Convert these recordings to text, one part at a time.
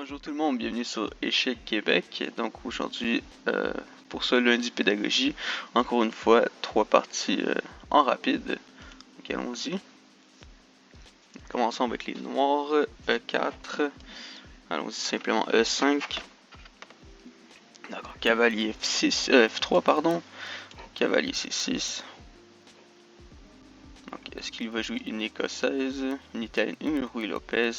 Bonjour tout le monde, bienvenue sur Échec Québec. Donc aujourd'hui, pour ce lundi pédagogie, encore une fois, 3 parties en rapide. Donc allons-y. Commençons avec les noirs, E4. Allons-y simplement E5. D'accord, cavalier F6, F3 pardon. Cavalier C6. Donc est-ce qu'il va jouer une écossaise, une italienne, une Ruy Lopez?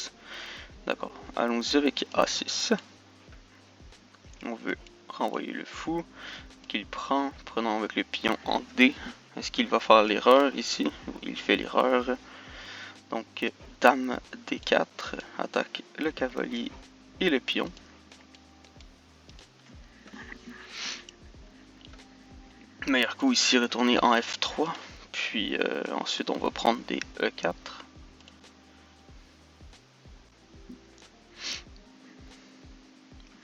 D'accord, allons-y avec A6. On veut renvoyer le fou qu'il prend, prenons avec le pion en D. Est-ce qu'il va faire l'erreur ici? Oui, il fait l'erreur. Donc dame D4 attaque le cavalier et le pion. Meilleur coup ici, retourner en F3. Puis ensuite on va prendre des E4.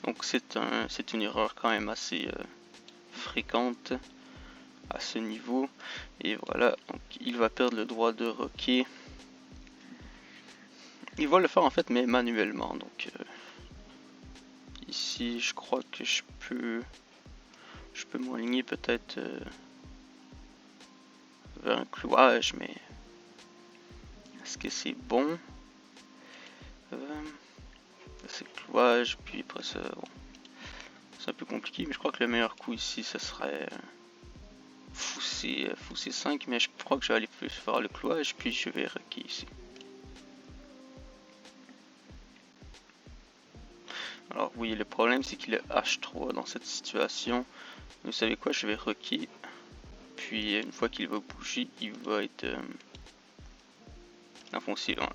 Donc c'est une erreur quand même assez fréquente à ce niveau. Et voilà, donc il va perdre le droit de roquer. Il va le faire en fait, mais manuellement. Donc ici, je crois que je peux m'aligner peut-être vers un clouage, mais est-ce que c'est bon? C'est clouage, puis après ça, bon. C'est un peu compliqué, mais je crois que le meilleur coup ici, ce serait fou C5, mais je crois que je vais aller plus faire le clouage, puis je vais roquer ici. Alors oui, le problème c'est qu'il est H3 dans cette situation. Vous savez quoi, je vais roquer. Puis une fois qu'il va bouger, il va être... Enfin,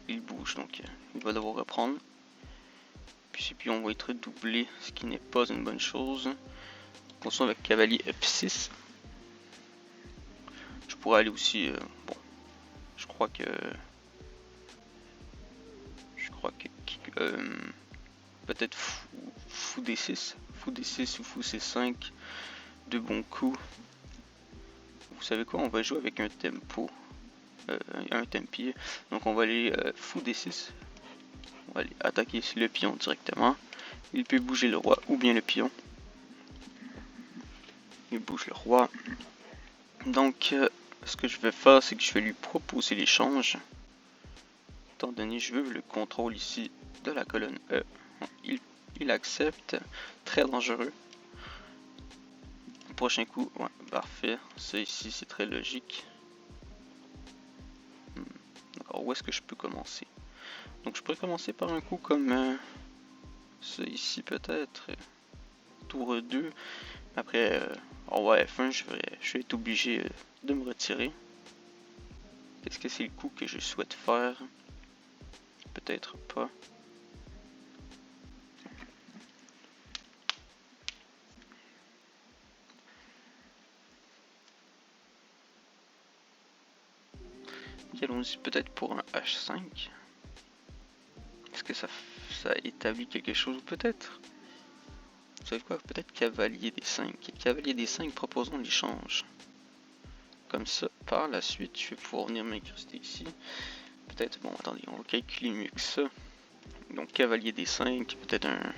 il bouge, donc il va devoir reprendre. Puis ces pions vont être doublés, ce qui n'est pas une bonne chose. Continuons avec cavalier F6. Je pourrais aller aussi... bon, je crois que peut-être fou D6. Fou D6 ou fou C5. De bons coups. Vous savez quoi, on va jouer avec un tempo. Un tempier. Donc on va aller fou D6. On va aller attaquer le pion directement. Il peut bouger le roi ou bien le pion. Il bouge le roi. Donc ce que je vais faire, c'est que je vais lui proposer l'échange. Étant donné que je veux le contrôle ici de la colonne E. Il accepte. Très dangereux. Prochain coup, ouais, parfait. Ça ici, c'est très logique. D'accord, où est-ce que je peux commencer? Donc je pourrais commencer par un coup comme ça ici peut-être. Tour 2. Après, en roi F1, je vais être obligé de me retirer. Est-ce que c'est le coup que je souhaite faire? Peut-être pas. Allons-y peut-être pour un H5. Est-ce que ça établit quelque chose? Peut-être. Vous savez quoi? Peut-être cavalier D5. Cavalier D5, proposons l'échange. Comme ça, par la suite, je vais pouvoir venir m'incruster ici. Peut-être, bon, attendez, on va calculer mieux que ça. Donc, cavalier D5, peut-être un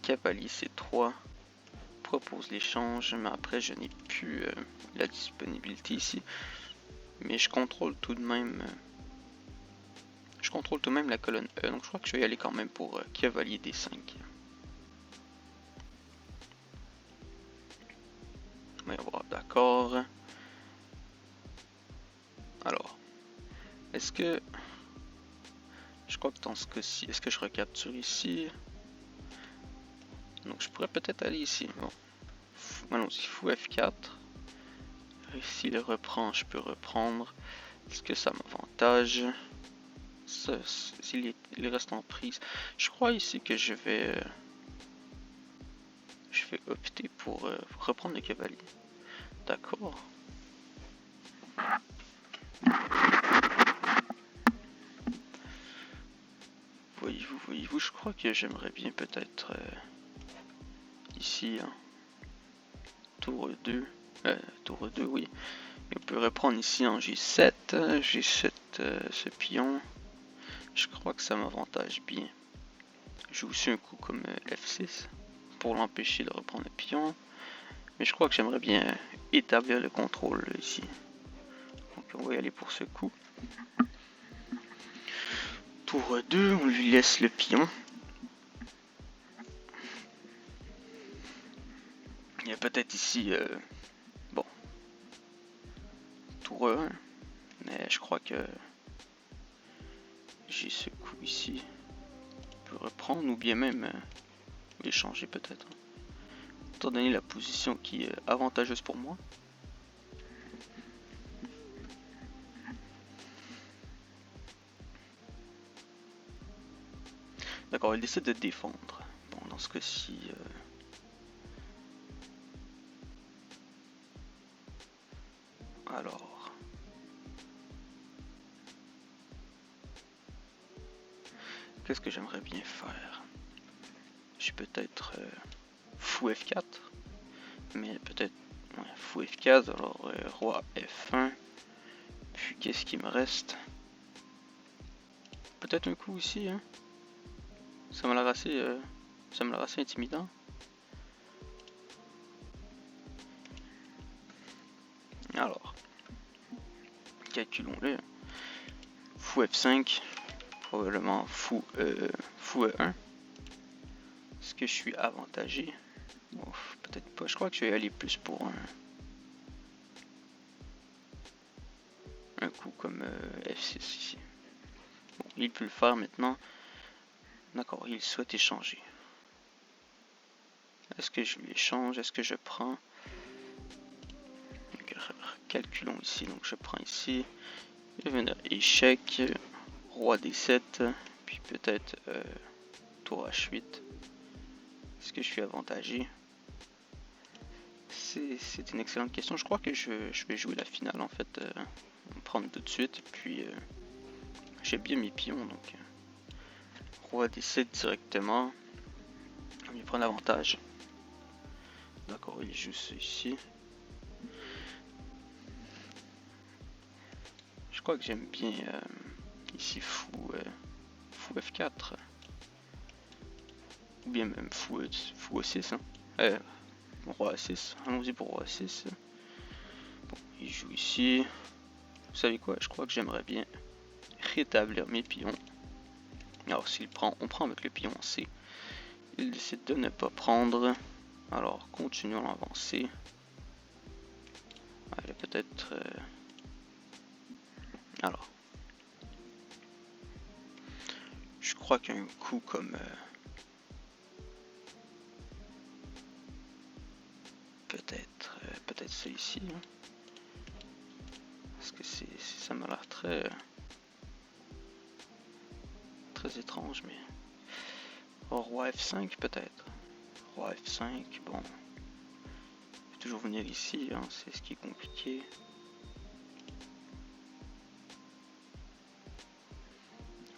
cavalier C3. Propose l'échange, mais après, je n'ai plus la disponibilité ici. Mais je contrôle tout de même... la colonne E, donc je crois que je vais y aller quand même pour cavalier D5. On va voir, d'accord. Alors, est-ce que... Je crois que dans ce cas-ci, est-ce que je recapture ici? Donc je pourrais peut-être aller ici. Bon. Allons-y, fou F4. S'il reprend, je peux reprendre. Est-ce que ça m'avantage? S'il reste en prise. Je crois ici que je vais opter pour reprendre le cavalier. D'accord. Voyez-vous, je crois que j'aimerais bien peut-être ici, hein, tour 2, oui. Et on peut reprendre ici en G7, G7 ce pion. Je crois que ça m'avantage bien. Je joue aussi un coup comme F6 pour l'empêcher de reprendre le pion. Mais je crois que j'aimerais bien établir le contrôle ici. Donc on va y aller pour ce coup. Tour 2, on lui laisse le pion. Il y a peut-être ici, bon, tour 1, mais je crois que j'ai ce coup ici. Je peux reprendre ou bien même l'échanger peut-être. Étant donné la position qui est avantageuse pour moi. D'accord, il décide de défendre. Bon, dans ce cas-ci... alors... Qu'est-ce que j'aimerais bien faire? Je suis peut-être fou F4. Mais peut-être fou F4, alors roi F1. Puis qu'est-ce qui me reste? Peut-être un coup ici, hein? Ça m'a l'air assez intimidant. Alors, calculons-le. Fou F5, probablement fou E1. Est-ce que je suis avantagé? Peut-être pas. Je crois que je vais aller plus pour un coup comme F6 ici. Bon, il peut le faire maintenant. D'accord, il souhaite échanger. Est-ce que je lui échange? Est-ce que je prends? Calculons ici. Donc je prends ici. Je vais venir échec. Roi D7. Puis peut-être tour H8. Est-ce que je suis avantagé? C'est une excellente question. Je crois que je vais jouer la finale en fait. Prendre tout de suite. Puis j'ai bien mes pions. Donc roi D7 directement. On va prendre l'avantage. D'accord, il joue ça ici. Je crois que j'aime bien ici fou F4. Ou bien même fou A6. Hein. Roi A6. Allons-y pour roi A6. Bon, il joue ici. Vous savez quoi? Je crois que j'aimerais bien rétablir mes pions. Alors s'il prend, on prend avec le pion C. Il décide de ne pas prendre. Alors continuons à avancer. Allez, peut-être... Alors. Je crois qu'un coup comme... peut-être ça ici. Hein. Parce que ça m'a l'air très étrange, mais... Oh, roi F5 peut-être. Roi F5, bon. Je vais toujours venir ici, hein, c'est ce qui est compliqué.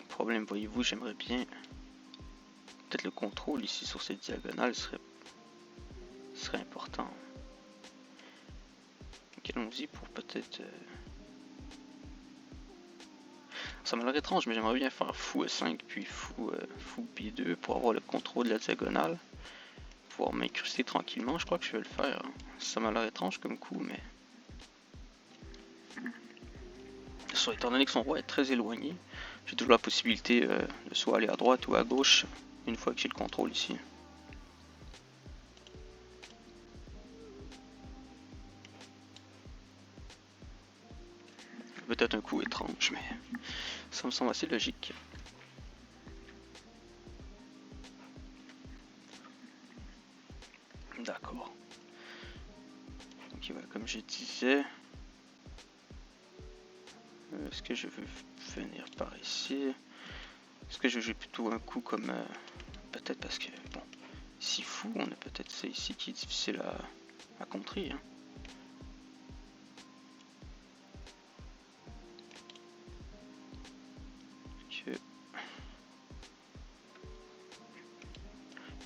Le problème, voyez-vous, j'aimerais bien... Peut-être le contrôle ici sur cette diagonale serait important. Donc allons-y pour peut-être... Ça m'a l'air étrange, mais j'aimerais bien faire fou E5 puis fou B2 pour avoir le contrôle de la diagonale. Pouvoir m'incruster tranquillement, je crois que je vais le faire. Ça m'a l'air étrange comme coup, mais... Soit étant donné que son roi est très éloigné, j'ai toujours la possibilité de soit aller à droite ou à gauche une fois que j'ai le contrôle ici. Peut-être un coup étrange, mais ça me semble assez logique. D'accord. Donc voilà, comme je disais, est-ce que je veux venir par ici? Est-ce que je joue plutôt un coup comme... peut-être parce que, bon, si fou, on a peut-être ça ici qui est difficile à contrer. Hein.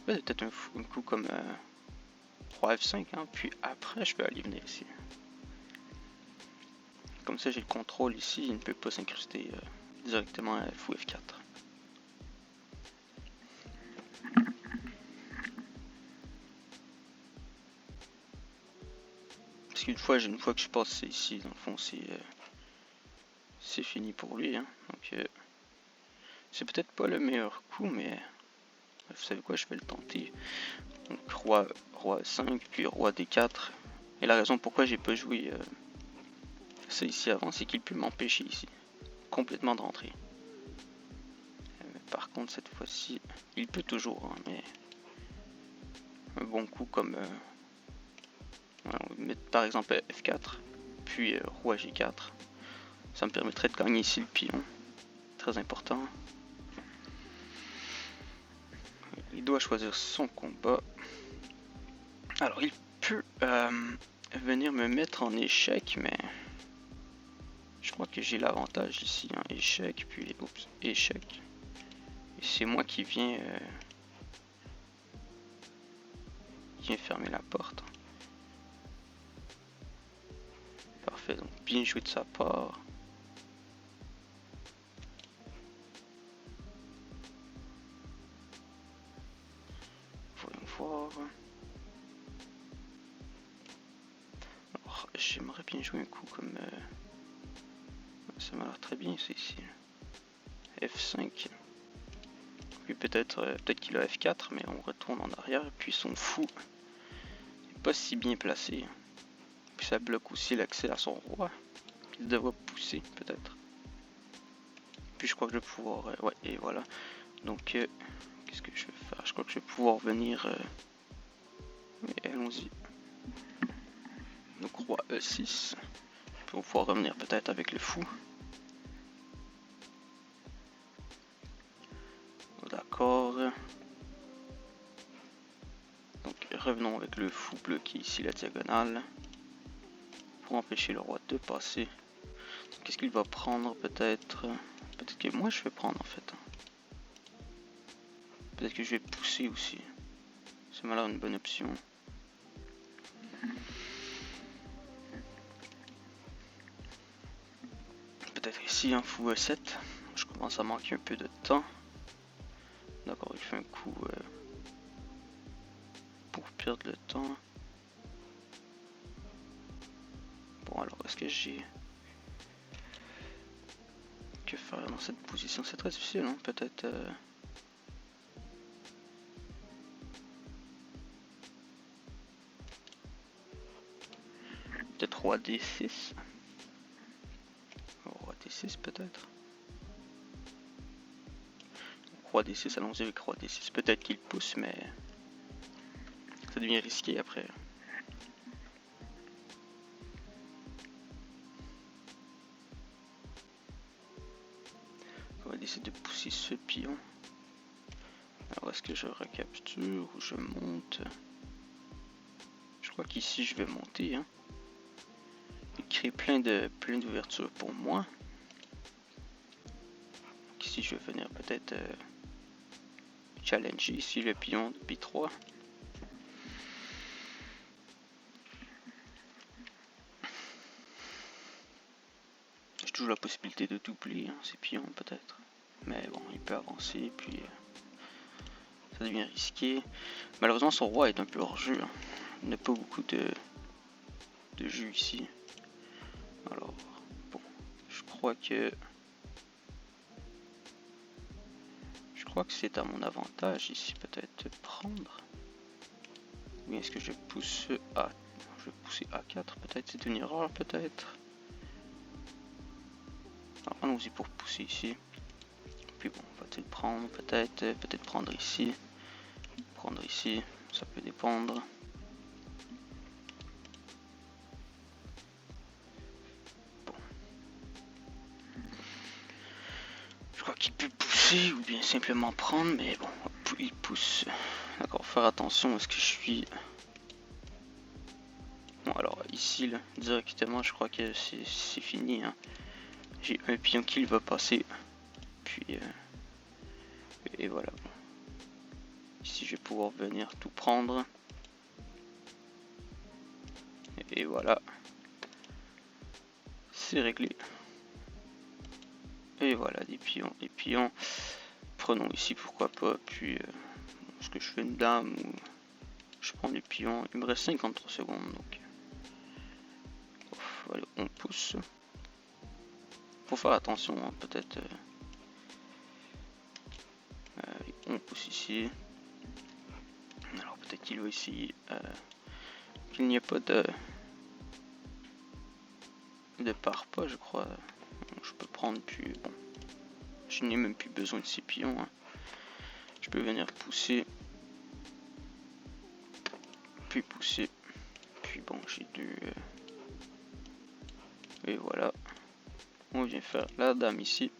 Peut-être un coup comme roi F5, hein, puis après je peux aller venir ici. Comme ça j'ai le contrôle ici, il ne peut pas s'incruster directement à fou F4. qu'une fois que je passe ici, dans le fond, c'est fini pour lui. Hein. Donc, c'est peut-être pas le meilleur coup, mais vous savez quoi, je vais le tenter. Donc, roi 5, puis roi D4. Et la raison pourquoi j'ai pas joué ça ici avant, c'est qu'il peut m'empêcher ici complètement de rentrer. Mais par contre, cette fois-ci, il peut toujours, hein, mais un bon coup comme on va mettre par exemple F4, puis roi G4. Ça me permettrait de gagner ici le pion. Très important. Il doit choisir son combat. Alors il peut venir me mettre en échec, mais je crois que j'ai l'avantage ici. Hein. Échec, puis oups, échec. Et c'est moi qui viens fermer la porte. Parfait, donc bien joué de sa part. Voyons voir. Alors, j'aimerais bien jouer un coup comme... ça m'a l'air très bien, c'est ici. F5. Puis peut-être qu'il a F4, mais on retourne en arrière. Et puis son fou n'est pas si bien placé. Puis ça bloque aussi l'accès à son roi. Il devrait pousser, peut-être. Puis je crois que je vais pouvoir... ouais, et voilà. Donc, qu'est-ce que je vais faire? Je crois que je vais pouvoir venir... allons-y. Donc roi E6. Pour pouvoir revenir peut-être avec le fou. D'accord. Donc revenons avec le fou bloqué ici la diagonale. Pour empêcher le roi de passer. Qu'est-ce qu'il va prendre peut-être? Peut-être que moi je vais prendre en fait. Peut-être que je vais pousser aussi. Ça m'a l'air une bonne option. Peut-être ici un fou E7. Je commence à manquer un peu de temps. D'accord, il fait un coup pour perdre le temps. Bon alors, est-ce que j'ai... que faire dans cette position? C'est très difficile, hein? Peut-être... peut-être roi D6. Roi D6 peut-être. Roi D6, allons-y avec roi D6. Peut-être qu'il pousse, mais ça devient risqué après. On va essayer de pousser ce pion. Alors est-ce que je recapture ou je monte? Je crois qu'ici je vais monter. Hein. Il crée plein d'ouvertures pour moi. Donc ici je vais venir peut-être challenger ici le pion de B3. J'ai toujours la possibilité de doubler hein, ces pions peut-être. Mais bon, il peut avancer puis ça devient risqué. Malheureusement son roi est un peu hors jeu. Hein. Il n'a pas beaucoup de jeu ici. Alors bon, je crois que c'est à mon avantage ici peut-être de prendre. Ou est-ce que je pousse A? Je vais pousser A4 peut-être, c'est une erreur peut-être. Alors allons-y pour pousser ici. Puis bon, va-t-il prendre peut-être, prendre ici. Prendre ici, ça peut dépendre. Bon. Je crois qu'il peut pousser ou bien simplement prendre, mais bon, il pousse. D'accord, faire attention, est-ce que je suis... Bon alors ici, là, directement, je crois que c'est fini. Hein. J'ai un pion qui va passer. Puis... et voilà. Ici, je vais pouvoir venir tout prendre. Et voilà. C'est réglé. Et voilà, des pions, des pions. Prenons ici, pourquoi pas. Puis, est-ce que je fais une dame ou je prends des pions? Il me reste 53 secondes, donc Allez, on pousse. Faut faire attention, hein, peut-être. On pousse ici. Alors peut-être qu'il va essayer qu'il n'y ait pas de pare-pas, je crois. Donc, je peux prendre puis bon. Je n'ai même plus besoin de ces pions. Hein. Je peux venir pousser. Puis pousser. Puis bon, j'ai deux. Et voilà. On vient faire la dame ici.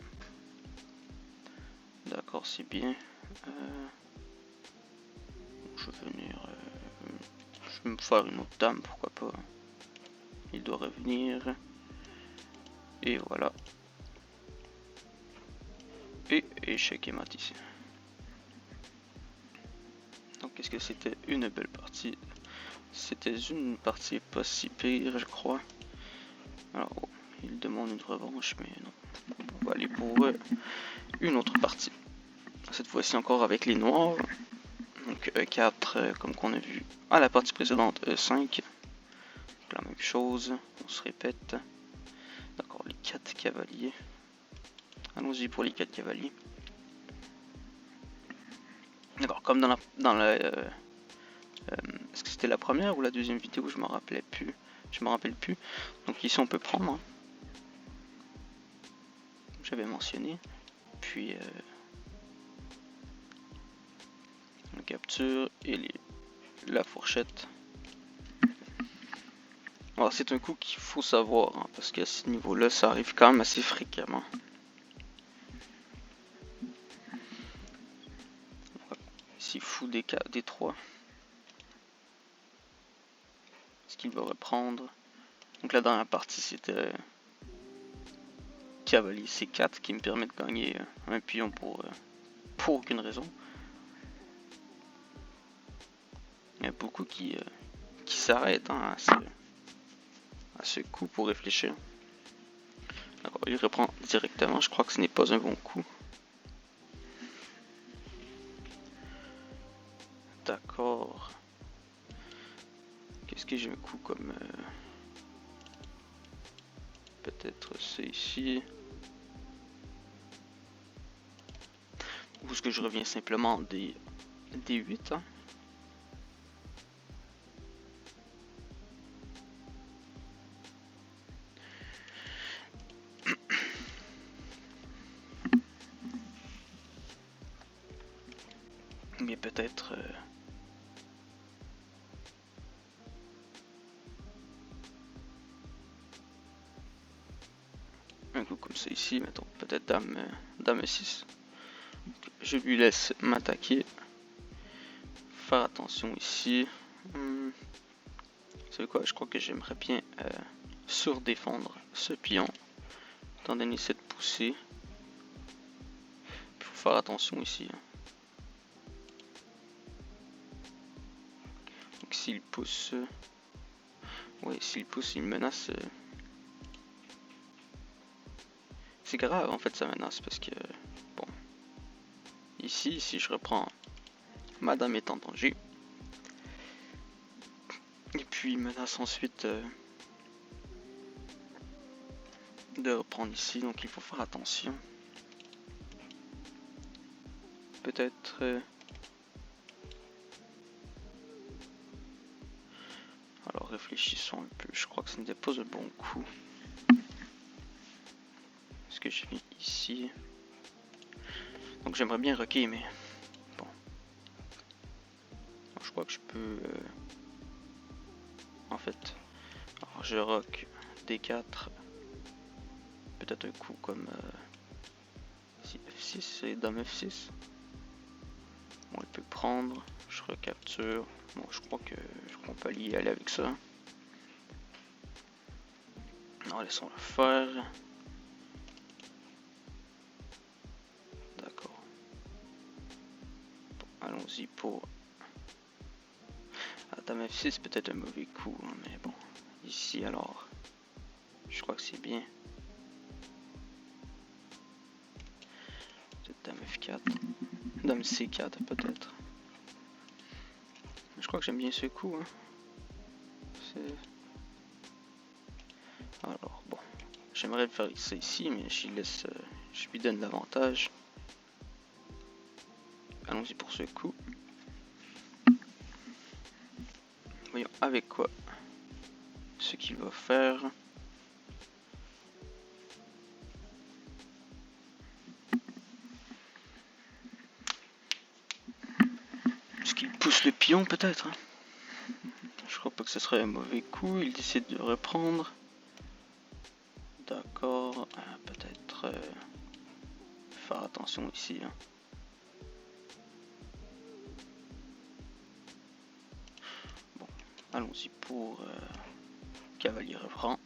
D'accord, c'est bien. Je vais venir. Je vais me faire une autre dame, pourquoi pas. Il doit revenir. Et voilà. Et échec et mat ici. Donc est-ce que c'était une belle partie? C'était une partie pas si pire, je crois. Alors, oh, il demande une revanche, mais non. On va aller pour une autre partie. Cette fois-ci encore avec les noirs. Donc E4, comme qu'on a vu à la partie précédente, E5. La même chose, on se répète. D'accord, les 4 cavaliers. Allons-y pour les 4 cavaliers. D'accord, comme dans la est-ce que c'était la première ou la deuxième vidéo? Je m'en rappelais plus. Je me rappelle plus. Donc ici on peut prendre. Hein. J'avais mentionné. Puis on capture et la fourchette. Alors c'est un coup qu'il faut savoir hein, parce qu'à ce niveau-là ça arrive quand même assez fréquemment. Ici fou des 3. Est-ce qu'il va reprendre? Donc là dans la partie c'était cavalier C4 qui me permet de gagner un pion pour aucune raison. Il y a beaucoup qui s'arrêtent hein, à ce coup pour réfléchir. D'accord, il reprend directement, je crois que ce n'est pas un bon coup. D'accord. Qu'est-ce que j'ai un coup comme... peut-être c'est ici. Ou est-ce que je reviens simplement des 8 hein? Mais peut-être... un coup comme ça ici, mettons peut-être dame 6. Je lui laisse m'attaquer. Faire attention ici. Vous savez quoi, je crois que j'aimerais bien surdéfendre ce pion. Étant donné cette poussée. Il faut faire attention ici. Donc s'il pousse... oui, s'il pousse, il menace... c'est grave en fait ça menace parce que... bon... ici, si je reprends... madame est en danger. Et puis il menace ensuite... de reprendre ici, donc il faut faire attention. Peut-être... alors réfléchissons un peu, je crois que ce n'était pas un bon coup. Est-ce que je viens ici? Donc j'aimerais bien rocker, mais... bon. Alors, je crois que je peux... en fait... alors je rock D4. Peut-être un coup comme... si F6 et dame F6. Bon, il peut prendre, je recapture. Bon, je crois qu'on peut y aller avec ça. Non, laissons-le faire. D'accord. Bon, allons-y pour... ah, dame F6, peut-être un mauvais coup, hein, mais bon. Ici, alors, je crois que c'est bien. Peut-être dame F4. Dame C4, peut-être. Je crois que j'aime bien ce coup. Hein. Alors bon, j'aimerais le faire ça ici, mais je lui donne l'avantage. Allons-y pour ce coup. Voyons avec quoi ce qu'il va faire. Est-ce qu'il pousse le pion peut-être? Je crois pas que ce serait un mauvais coup. Il décide de reprendre. D'accord, peut-être faire attention ici. Hein. Bon, allons-y pour cavalier reprend.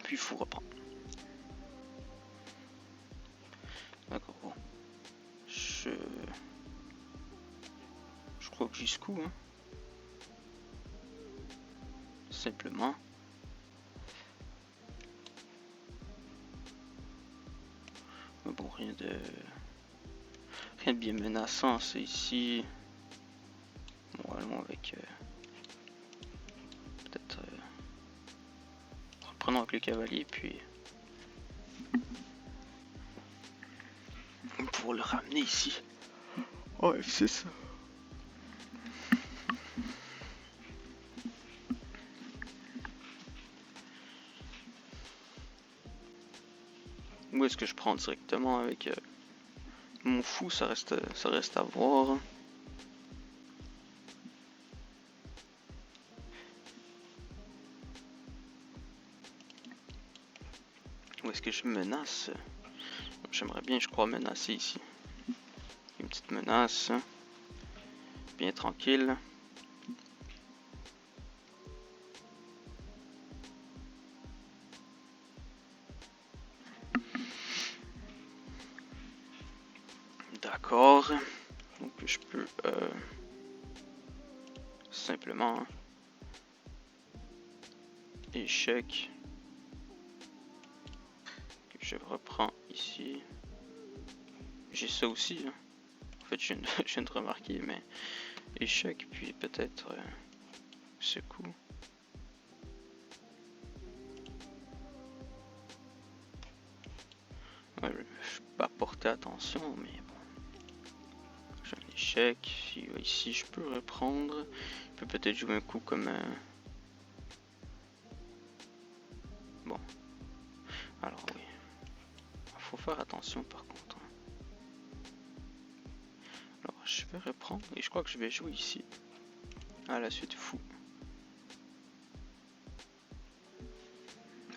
Puis fou reprend. D'accord, bon. Je crois que jusqu'où, hein. Simplement. Mais bon, rien de bien menaçant, c'est ici. Bon, allons avec peut-être reprenons avec le cavalier, puis pour le ramener ici. Ouais, c'est ça. Ou est-ce que je prends directement avec mon fou? Ça reste à voir. Ou est-ce que je menace? J'aimerais bien, je crois, menacer ici. Une petite menace. Bien tranquille. D'accord. Donc je peux simplement échec. Que je reprends ici. J'ai ça aussi. Hein. En fait, je viens de remarquer, mais échec, puis peut-être ce coup. Ouais, je peux pas porter attention, mais bon. J'ai un échec. Ici, je peux reprendre. Je peux peut-être jouer un coup comme un. Bon. Alors oui. Faut faire attention par contre. Alors je vais reprendre et je crois que je vais jouer ici. À la suite fou.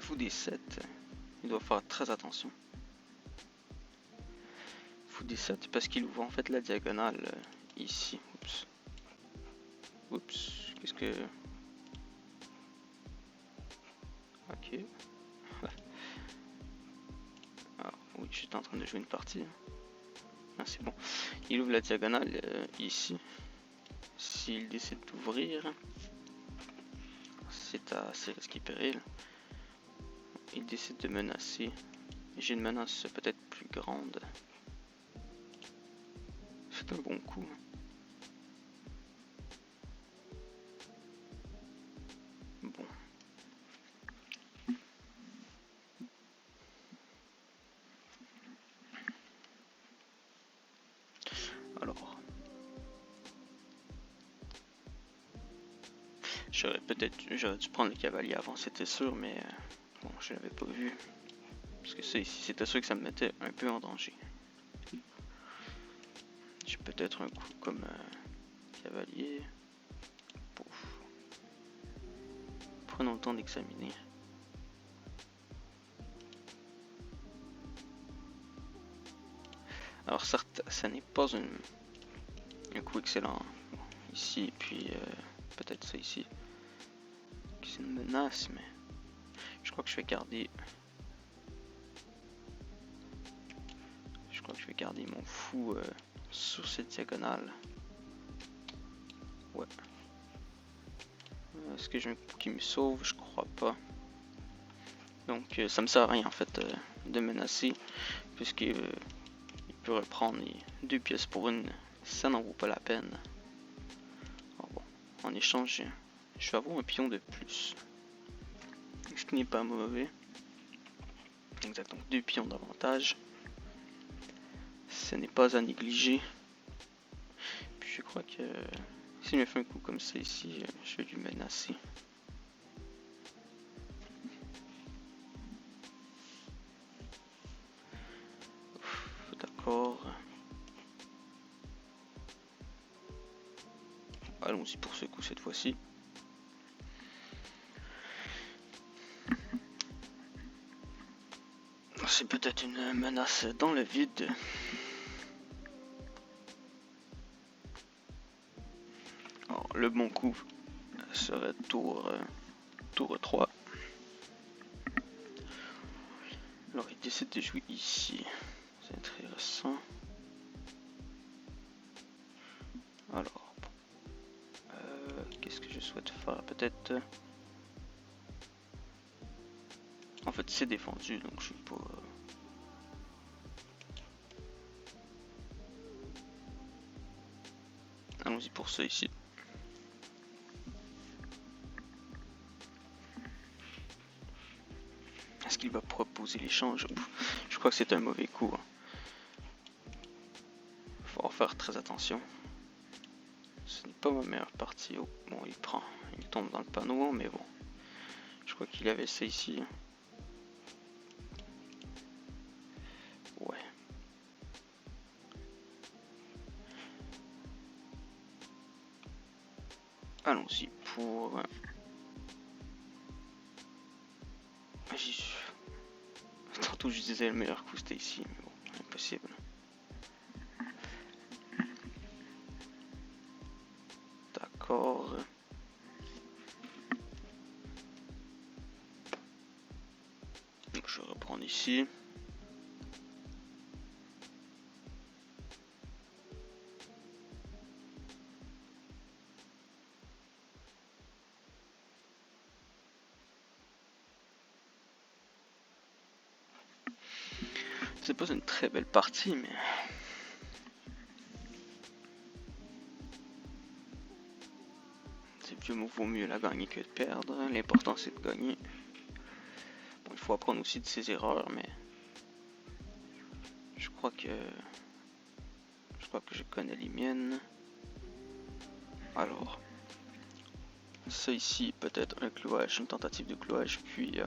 Fou des 7. Il doit faire très attention. Fou des 7 parce qu'il ouvre en fait la diagonale ici. Oups. Oups. Qu'est-ce que... Ok. Ah, oui, j'étais en train de jouer une partie. Ah, c'est bon. Il ouvre la diagonale ici. S'il décide d'ouvrir, c'est à ses risques et périls. Il décide de menacer. J'ai une menace peut-être plus grande. C'est un bon coup. Bon. Alors. J'aurais dû prendre le cavalier avant, c'était sûr, mais bon, je l'avais pas vu. Parce que ça ici, c'était sûr que ça me mettait un peu en danger. J'ai peut-être un coup comme cavalier. Pouf. Prenons le temps d'examiner. Alors certes, ça n'est pas un coup excellent. Bon, ici, et puis peut-être ça ici. C'est une menace, mais je crois que je vais garder... Je crois que je vais garder mon fou sur cette diagonale. Ouais. Est-ce que j'ai un coup qui me sauve? Je crois pas. Donc ça me sert à rien en fait de menacer. Puisqu'il peut reprendre les 2 pièces pour une. Ça n'en vaut pas la peine. Alors bon, en échange, je vais avoir un pion de plus. ce qui n'est pas mauvais. Exact, donc 2 pions d'avantage. Ce n'est pas à négliger. Puis je crois que s'il me fait un coup comme ça ici, je vais lui menacer. D'accord. Allons-y pour ce coup cette fois-ci. C'est peut-être une menace dans le vide. Alors, le bon coup serait tour 3. Alors il décide de jouer ici. C'est intéressant. Alors, qu'est-ce que je souhaite faire? Peut-être... En fait c'est défendu donc je suis pas... Allons-y pour ça ici. Est-ce qu'il va proposer l'échange? Je crois que c'est un mauvais coup. Faut en faire très attention. Ce n'est pas ma meilleure partie. Oh, bon, il tombe dans le panneau, mais bon. Je crois qu'il avait ça ici. Ouais. Allons-y pour... Tantôt je disais le meilleur coup c'était ici, mais bon, impossible. D'accord. Donc je vais reprendre ici. C'est pas une très belle partie, mais... C'est vaut mieux la gagner que de perdre. L'important c'est de gagner. Bon, il faut apprendre aussi de ses erreurs, mais... Je crois que je connais les miennes. Alors... Ça ici, peut-être un clouage, une tentative de clouage, puis...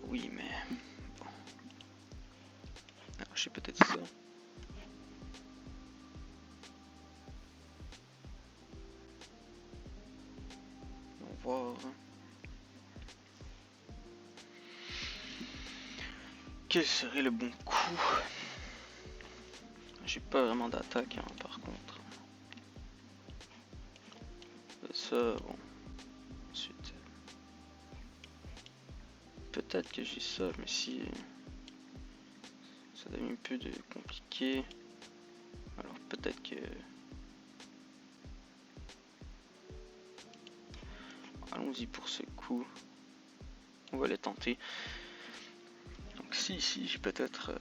oui, mais... Bon. Alors, je sais peut-être ça. On va voir. Quel serait le bon coup? J'ai pas vraiment d'attaque, hein, par contre. Ça, bon. Ensuite... Peut-être que j'ai ça, mais si... Ça devient un peu compliqué. Alors peut-être que... Allons-y pour ce coup. On va les tenter. Donc si ici j'ai peut-être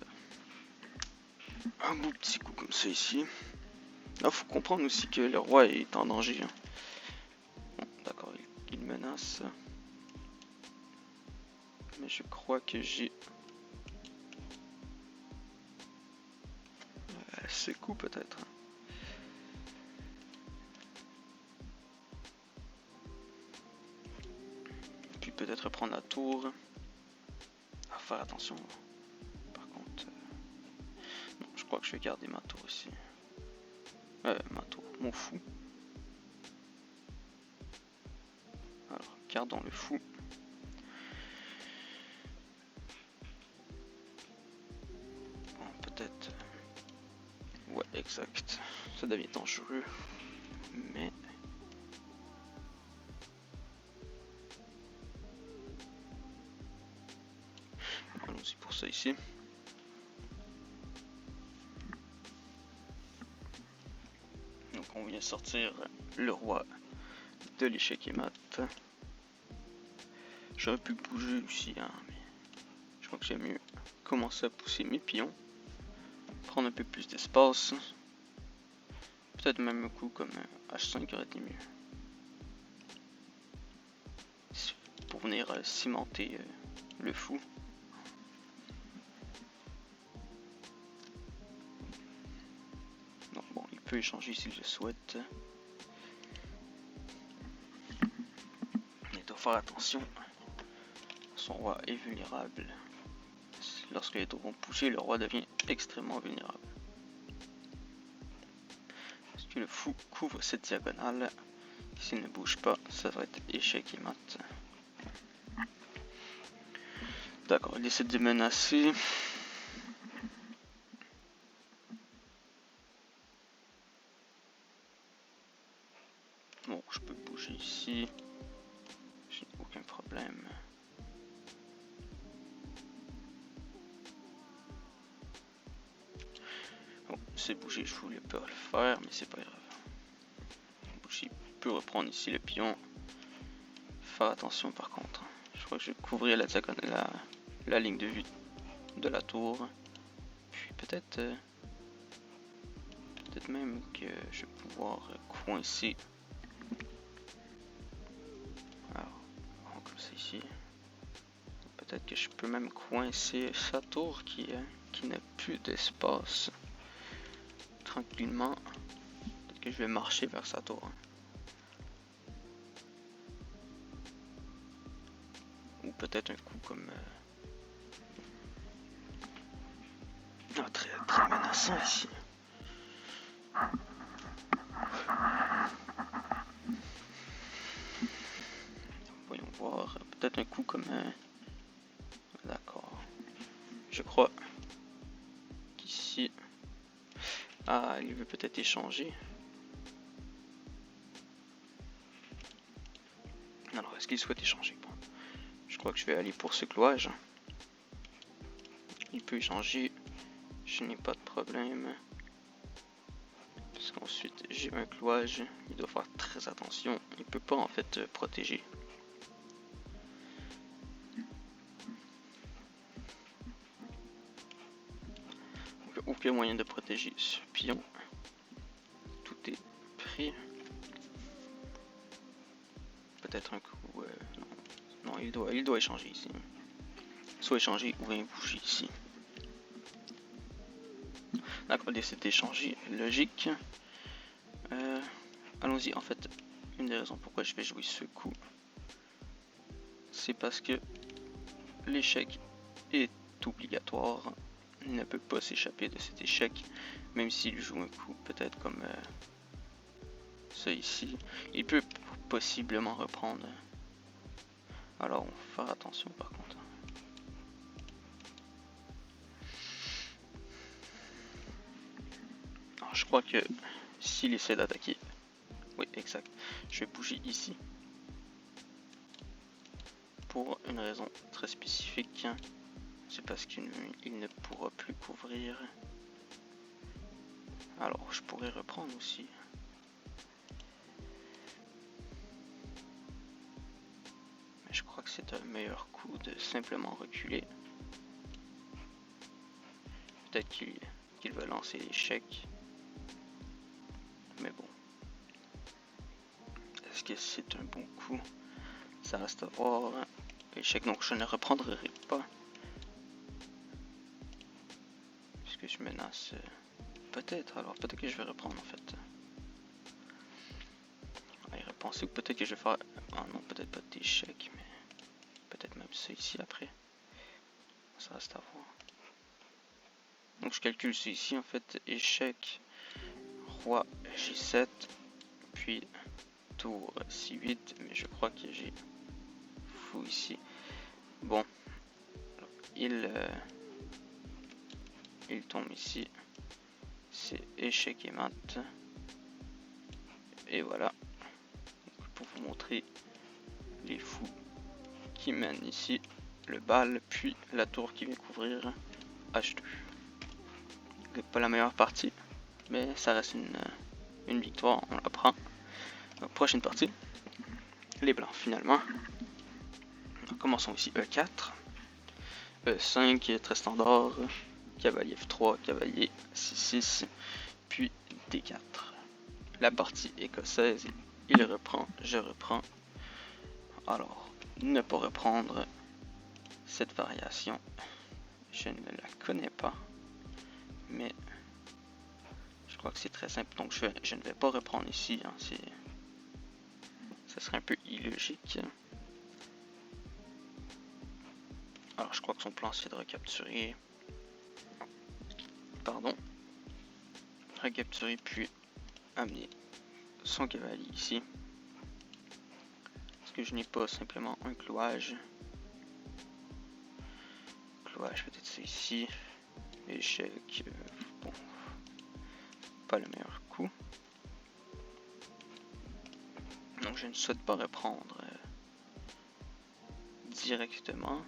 un beau petit coup comme ça ici. Là faut comprendre aussi que le roi est en danger. Hein. Bon, d'accord, il menace. Mais je crois que j'ai... ce coup peut-être. Puis peut-être prendre la tour. À faire attention. Par contre... Non, je crois que je vais garder ma tour ici. Ma tour, mon fou. Alors, gardons le fou. Bon, peut-être... Ouais, exact. Ça devient dangereux. Mais... Allons-y pour ça ici. Donc on vient sortir le roi de l'échec et mat. J'aurais pu bouger aussi, hein, mais je crois que j'aime mieux commencer à pousser mes pions. Prendre un peu plus d'espace. Peut-être même un coup comme H5 aurait été mieux. venir cimenter le fou. Donc bon, il peut échanger s'il le souhaite. Il doit faire attention. Son roi est vulnérable. Lorsque les tours vont pousser, le roi devient extrêmement vulnérable. Parce que le fou couvre cette diagonale. S'il ne bouge pas, ça va être échec et mat. D'accord, il décide de menacer. Bon, je peux bouger ici. J'ai aucun problème. Bon, c'est bouger, je voulais pas le faire, mais c'est pas grave. Bouger peut reprendre ici le pion. Faire attention par contre. Je crois que je vais couvrir la ligne de vue de la tour. Puis peut-être même que je vais pouvoir coincer. Alors, comme ça ici. Peut-être que je peux même coincer sa tour qui n'a plus d'espace. Tranquillement. Peut-être que je vais marcher vers sa tour. Ou peut-être un coup comme... Ah, très menaçant ici. Voyons voir. Peut-être un coup comme... D'accord. Je crois qu'ici... Ah, il veut peut-être échanger. Alors, est-ce qu'il souhaite échanger? Bon. Je crois que je vais aller pour ce clouage. Il peut échanger. Je n'ai pas de problème. Parce qu'ensuite, j'ai un clouage. Il doit faire très attention. Il peut pas en fait protéger. Donc, aucun moyen de protéger ce pion. Tout est pris. Peut-être un coup... non, il doit échanger ici. Soit échanger ou bien bouger ici. D'accord, il décide d'échanger. Logique. Allons-y. En fait, une des raisons pourquoi je vais jouer ce coup, c'est parce que l'échec est obligatoire. Il ne peut pas s'échapper de cet échec, même s'il joue un coup peut-être comme ça ici. Il peut possiblement reprendre. Alors on va faire attention par contre. Alors, je crois que s'il essaie d'attaquer, oui exact, je vais bouger ici. Pour une raison très spécifique, c'est parce qu'il ne pourra plus couvrir. Alors je pourrais reprendre aussi. Mais je crois que c'est un meilleur coup de simplement reculer. Peut-être qu'il va lancer l'échec. Mais bon. Est-ce que c'est un bon coup? Ça reste à voir. Échec, donc je ne reprendrai pas. Puisque je menace. Peut-être, alors peut-être que je vais reprendre en fait. On va y repenser, ou peut-être que je vais faire... Ah non, peut-être pas d'échec, mais peut-être même ça ici après. Ça reste à voir. Donc je calcule ça ici en fait. Échec, roi J7, puis tour C8, mais je crois que j'ai fou ici. Bon, il tombe ici. C'est échec et mat. Et voilà. Donc, pour vous montrer les fous qui mènent ici. Le bal, puis la tour qui vient couvrir H2. C'est pas la meilleure partie, mais ça reste une victoire, on la prend. Donc, prochaine partie. Les blancs finalement. Donc, commençons ici E4. E5 très standard. Cavalier F3, cavalier C6, puis D4. La partie écossaise, il reprend, je reprends. Alors, ne pas reprendre cette variation. Je ne la connais pas, mais je crois que c'est très simple. Donc je ne vais pas reprendre ici, hein, ça serait un peu illogique. Alors je crois que son plan c'est de recapturer, recapturer puis amener son cavalier ici. Est-ce que je n'ai pas simplement un clouage? Clouage peut-être c'est ici. Échec, bon, pas le meilleur coup. Donc je ne souhaite pas reprendre directement.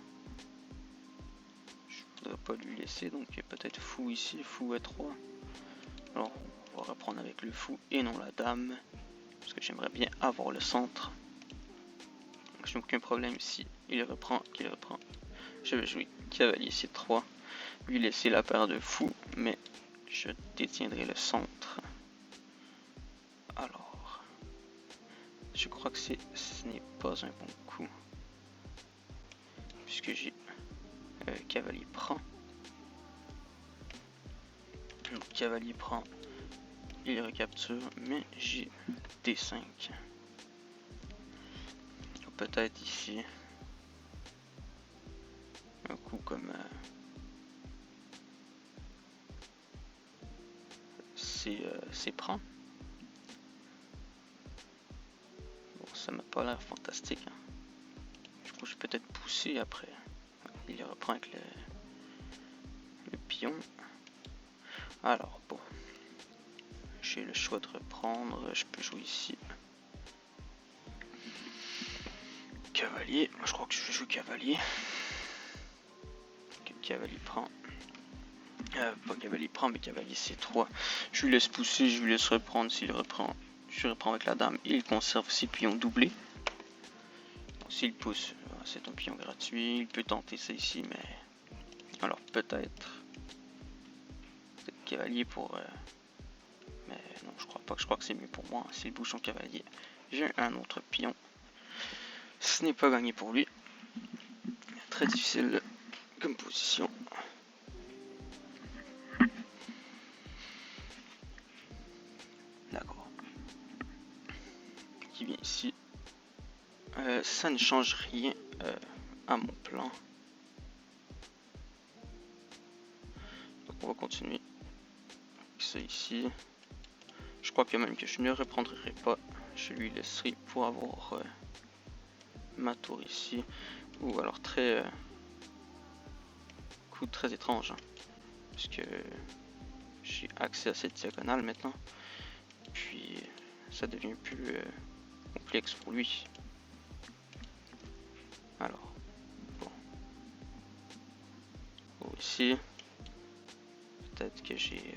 Je voudrais pas lui laisser, donc peut-être fou ici, fou E3. Alors on va reprendre avec le fou et non la dame, parce que j'aimerais bien avoir le centre. Donc je n'ai aucun problème ici, il reprend, qu'il reprend. Je vais jouer cavalier C3, lui laisser la paire de fou, mais je détiendrai le centre. Alors, je crois que ce n'est pas un bon coup, puisque j'ai cavalier prend. Donc cavalier prend, il recapture, mais j'ai D5. Peut-être ici un coup comme c'est prend. Bon, ça m'a pas l'air fantastique. Hein. Du coup, je vais peut-être pousser après. Il reprend avec le pion. Alors, bon. J'ai le choix de reprendre. Je peux jouer ici. Cavalier. Je crois que je vais jouer cavalier. Cavalier prend. Pas cavalier prend, mais cavalier C3. Je lui laisse pousser, je lui laisse reprendre. S'il reprend, je reprends avec la dame. Il conserve ses pions doublés. S'il pousse, c'est un pion gratuit. Il peut tenter ça ici, mais... Alors peut-être cavalier pour... Mais non, je crois pas. Je crois que c'est mieux pour moi. S'il bouge son cavalier, j'ai un autre pion. Ce n'est pas gagné pour lui. Très difficile comme position. D'accord. Qui vient ici. Ça ne change rien à mon plan. Donc on va continuer. Avec ça ici. Je crois que même que je ne reprendrai pas. Je lui laisserai pour avoir ma tour ici. Ou alors très... coup très étrange. Hein, puisque j'ai accès à cette diagonale maintenant. Puis ça devient plus complexe pour lui. Alors, bon. Bon, ici, peut-être que j'ai...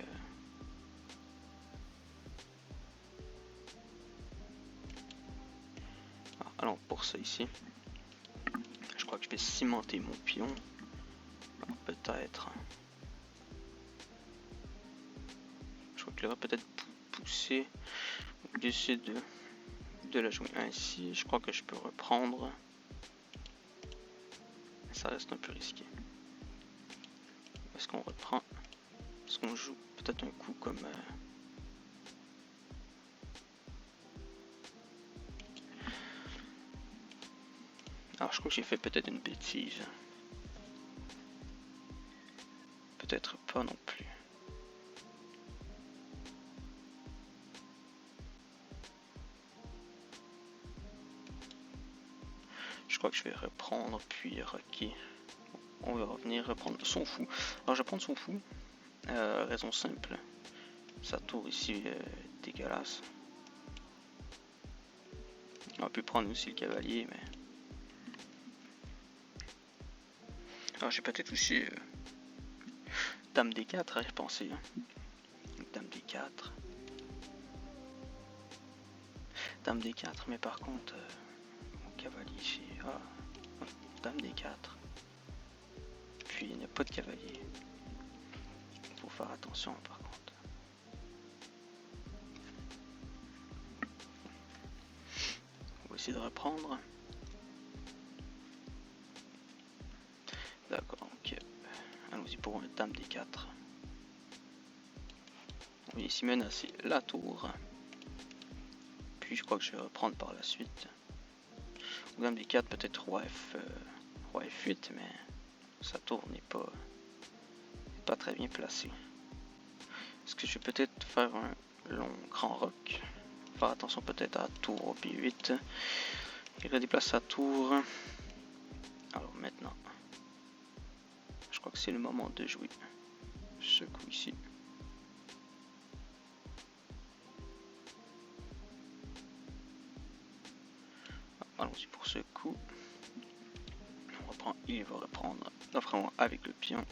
allons pour ça ici. Je crois que je vais cimenter mon pion. Peut-être. Je crois que là va peut-être pousser. J'essaie de la jouer ainsi. Je crois que je peux reprendre. Ça reste un peu risqué. Est-ce qu'on reprend? Est-ce qu'on joue peut-être un coup comme... Alors je crois que j'ai fait peut-être une bêtise. Peut-être pas non plus. Je crois que je vais reprendre puis rocker. On va revenir reprendre son fou. Alors je vais prendre son fou. Raison simple. Sa tour ici est dégueulasse. On peut prendre aussi le cavalier, mais... Alors j'ai peut-être aussi Dame D4 à y penser. Hein. Dame D4. Dame D4, mais par contre, mon cavalier ici. Ah, Dame D4. Puis il n'y a pas de cavalier. Il faut faire attention par contre. On va essayer de reprendre. pour un dame D4. On vient ici menacer la tour. Puis je crois que je vais reprendre par la suite. Ou dame D4, peut-être roi F8, mais sa tour n'est pas très bien placée. Est-ce que je vais peut-être faire un long grand roc? Faire attention peut-être à la tour au B8. Il redéplace sa tour. Alors maintenant, je crois que c'est le moment de jouer ce coup ici. Allons-y pour ce coup. On reprend, il va reprendre vraiment avec le pion.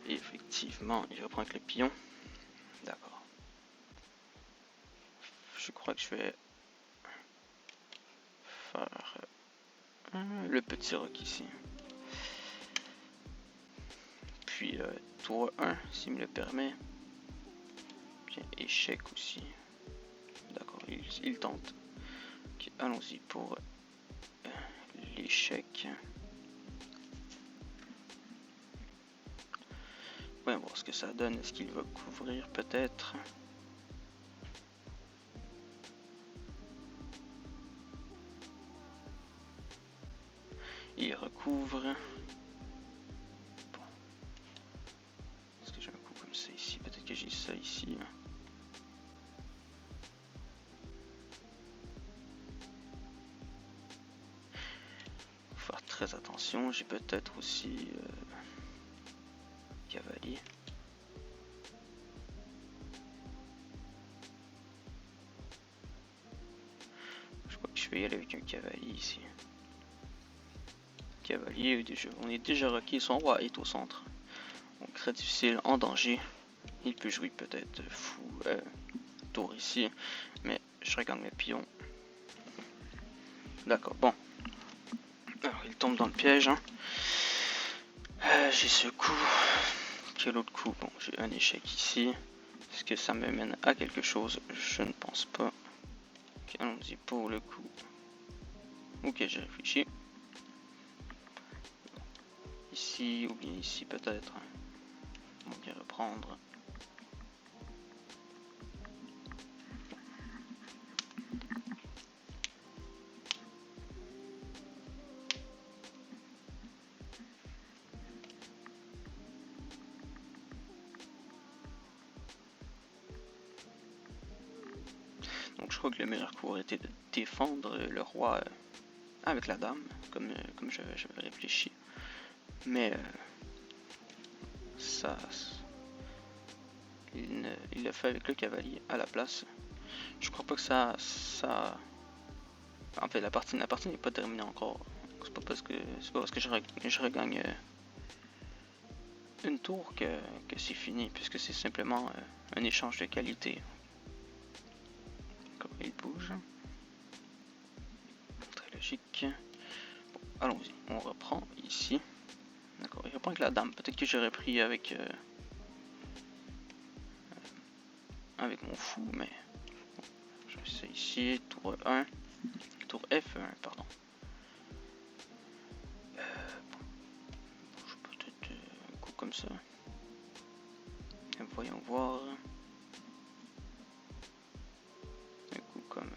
Et effectivement, il reprend avec le pion. D'accord. Je crois que je vais faire le petit roc ici. Puis tour 1, s'il me le permet. Bien, échec aussi. D'accord, il tente. Okay, allons-y pour l'échec. Voyons voir ce que ça donne. Est-ce qu'il va couvrir peut-être? Il recouvre. Bon. Est-ce que j'ai un coup comme ça ici? Peut-être que j'ai ça ici. Faut faire très attention. J'ai peut-être aussi cavalier. Je crois que je vais y aller avec un cavalier ici. Cavalier, on est déjà rocké, son roi est au centre. Donc très difficile, en danger. Il peut jouer peut-être fou tour ici, mais je regarde mes pions. D'accord, bon. Alors il tombe dans le piège. Hein. J'ai ce coup. Quel autre coup? Bon, j'ai un échec ici. Est-ce que ça me mène à quelque chose? Je ne pense pas. Okay, allons-y pour le coup. Ok, j'ai réfléchi. Ici, ou bien ici peut-être. On va bien reprendre. Donc je crois que le meilleur coup aurait été de défendre le roi avec la dame, comme j'avais réfléchi. Mais ça, il l'a fait avec le cavalier à la place. Je crois pas que ça en fait, la partie n'est pas terminée encore. C'est pas parce que je regagne une tour que c'est fini, puisque c'est simplement un échange de qualité. Comme il bouge. Très logique. Bon, allons-y, on reprend ici. D'accord, il reprend avec la dame. Peut-être que j'aurais pris avec mon fou, mais bon, je fais ça ici, tour 1, tour F1, pardon. Bon, je peux peut-être un coup comme ça. Et voyons voir. Un coup comme...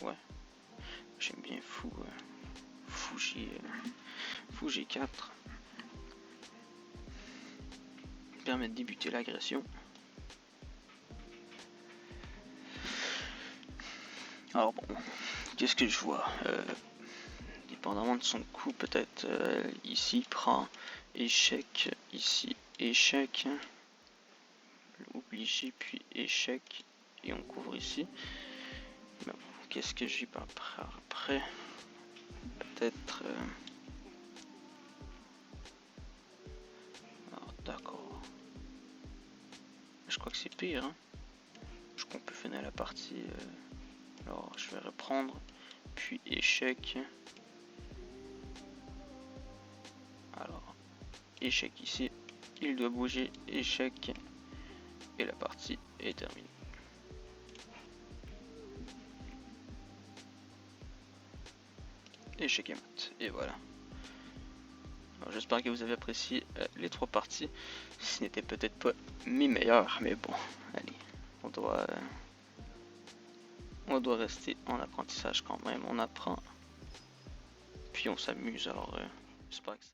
ouais, j'aime bien fou G4. Permet de débuter l'agression. Alors bon, qu'est-ce que je vois? Dépendamment de son coup, peut-être ici il prend échec, ici échec, obligé puis échec, et on couvre ici. Mais bon, qu'est-ce que j'ai pas après? Peut-être... alors d'accord. Je crois que c'est pire. Hein. Je crois qu'on peut finir la partie. Alors je vais reprendre. Puis échec. Alors, échec ici. Il doit bouger. Échec. Et la partie est terminée. Échec et mat. Et voilà. J'espère que vous avez apprécié les 3 parties. Ce n'était peut-être pas mes meilleures, mais bon, allez, on doit rester en apprentissage quand même. On apprend, puis on s'amuse, alors j'espère que ça...